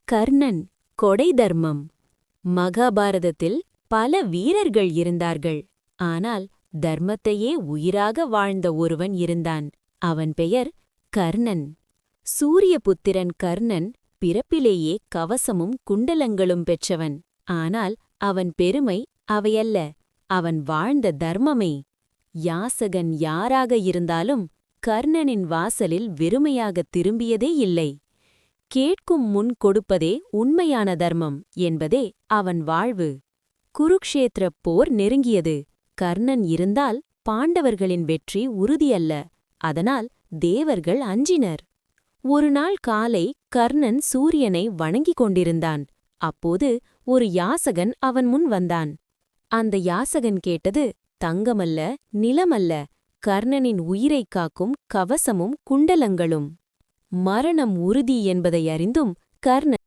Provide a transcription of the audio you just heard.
கர்ணன் கொடை தர்மம். மகாபாரதத்தில் பல வீரர்கள் இருந்தார்கள். ஆனால் தர்மத்தையே உயிராக வாழ்ந்த ஒருவன் இருந்தான். அவன் பெயர் கர்ணன். சூரியபுத்திரன் கர்ணன் பிறப்பிலேயே கவசமும் குண்டலங்களும் பெற்றவன். ஆனால் அவன் பெருமை அவையல்ல, அவன் வாழ்ந்த தர்மமே. யாசகன் யாராக இருந்தாலும் கர்ணனின் வாசலில் வெறுமையாகத் திரும்பியதே இல்லை. கேட்கும் முன் கொடுப்பதே உண்மையான தர்மம் என்பதே அவன் வாழ்வு. குருக்ஷேத்திரப் போர் நெருங்கியது. கர்ணன் இருந்தால் பாண்டவர்களின் வெற்றி உறுதியல்ல. அதனால் தேவர்கள் அஞ்சினர். ஒருநாள் காலை கர்ணன் சூரியனை வணங்கிக் கொண்டிருந்தான். அப்போது ஒரு யாசகன் அவன் முன் வந்தான். அந்த யாசகன் கேட்டது தங்கமல்ல, நிலமல்ல, கர்ணனின் உயிரைக் காக்கும் கவசமும் குண்டலங்களும். மரணம் உறுதி என்பதை அறிந்தும் கர்ணன்